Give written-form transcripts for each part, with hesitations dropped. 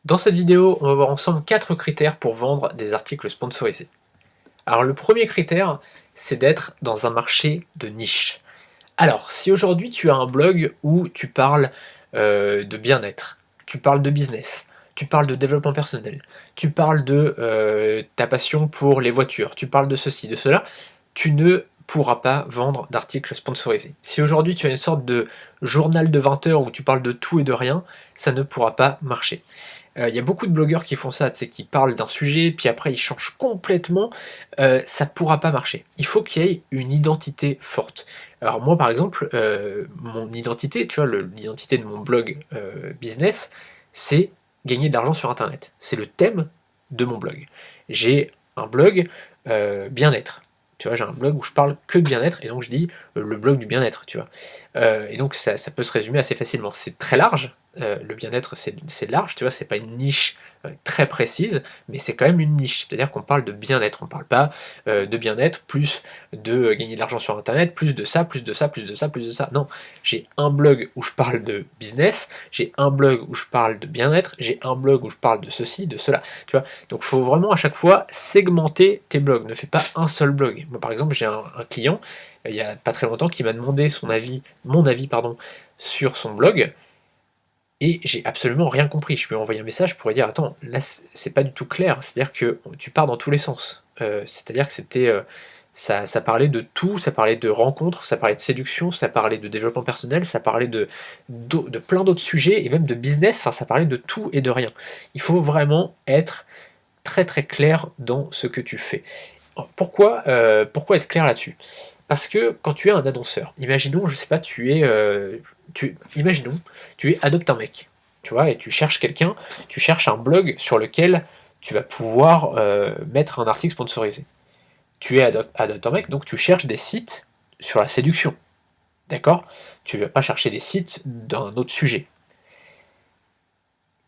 Dans cette vidéo, on va voir ensemble 4 critères pour vendre des articles sponsorisés. Alors le premier critère, c'est d'être dans un marché de niche. Alors, si aujourd'hui tu as un blog où tu parles de bien-être, tu parles de business, tu parles de développement personnel, tu parles de ta passion pour les voitures, tu parles de ceci, de cela, tu ne pourras pas vendre d'articles sponsorisés. Si aujourd'hui tu as une sorte de journal de 20 heures où tu parles de tout et de rien, ça ne pourra pas marcher. Il y a beaucoup de blogueurs qui font ça, tu sais, qui parlent d'un sujet, puis après ils changent complètement, ça pourra pas marcher. Il faut qu'il y ait une identité forte. Alors moi par exemple, mon identité, tu vois, l'identité de mon blog, business, c'est gagner de l'argent sur internet. C'est le thème de mon blog. J'ai un blog, bien-être. Tu vois, j'ai un blog où je parle que de bien-être et donc je dis, le blog du bien-être, tu vois? Et donc ça peut se résumer assez facilement. C'est très large, le bien-être c'est large, tu vois? C'est pas une niche, très précise, mais c'est quand même une niche. C'est-à-dire qu'on parle de bien-être, on parle pas, de bien-être plus de, gagner de l'argent sur internet, plus de ça, plus de ça, plus de ça, plus de ça. Non, j'ai un blog où je parle de business, j'ai un blog où je parle de bien-être, j'ai un blog où je parle de ceci, de cela, tu vois? Donc faut vraiment à chaque fois segmenter tes blogs, ne fais pas un seul blog. Moi par exemple, j'ai un client, il y a pas très longtemps, qui m'a demandé mon avis pardon, sur son blog et j'ai absolument rien compris. Je lui ai envoyé un message pour lui dire: «Attends, là c'est pas du tout clair, c'est-à-dire que tu pars dans tous les sens». C'est-à-dire que c'était, ça parlait de tout, ça parlait de rencontres, ça parlait de séduction, ça parlait de développement personnel, ça parlait de plein d'autres sujets et même de business, enfin ça parlait de tout et de rien. Il faut vraiment être très, très clair dans ce que tu fais. Pourquoi être clair là-dessus? Parce que quand tu es un annonceur, imaginons, je sais pas, imaginons, tu es Adopte un mec, tu vois? Et tu cherches quelqu'un, tu cherches un blog sur lequel tu vas pouvoir, mettre un article sponsorisé. Tu es Adopte un mec, donc tu cherches des sites sur la séduction, d'accord? Tu vas pas chercher des sites d'un autre sujet.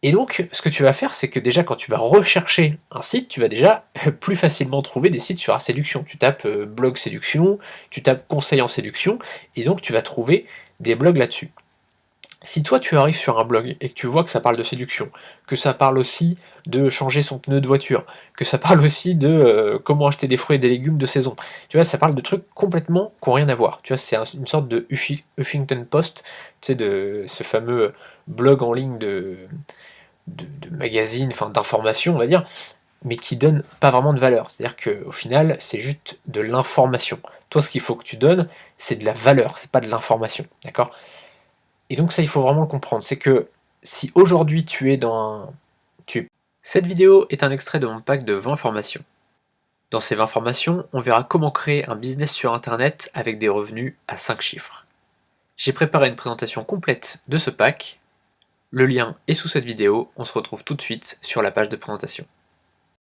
Et donc, ce que tu vas faire, c'est que déjà quand tu vas rechercher un site, tu vas déjà plus facilement trouver des sites sur la séduction. Tu tapes, blog séduction, tu tapes conseil en séduction et donc tu vas trouver des blogs là-dessus. Si toi tu arrives sur un blog et que tu vois que ça parle de séduction, que ça parle aussi de changer son pneu de voiture, que ça parle aussi de, comment acheter des fruits et des légumes de saison, tu vois? Ça parle de trucs complètement qui ont rien à voir. Tu vois? C'est une sorte de Huffington Post, tu sais, de ce fameux blog en ligne de magazines, enfin d'informations on va dire, mais qui donne pas vraiment de valeur. C'est-à-dire qu'au final, c'est juste de l'information. Toi, ce qu'il faut que tu donnes, c'est de la valeur, c'est pas de l'information, d'accord? Et donc ça, il faut vraiment le comprendre. C'est que si aujourd'hui tu es dans un tu Cette vidéo est un extrait de mon pack de 20 formations. Dans ces 20 formations, on verra comment créer un business sur internet avec des revenus à 5 chiffres. J'ai préparé une présentation complète de ce pack. Le lien est sous cette vidéo, on se retrouve tout de suite sur la page de présentation.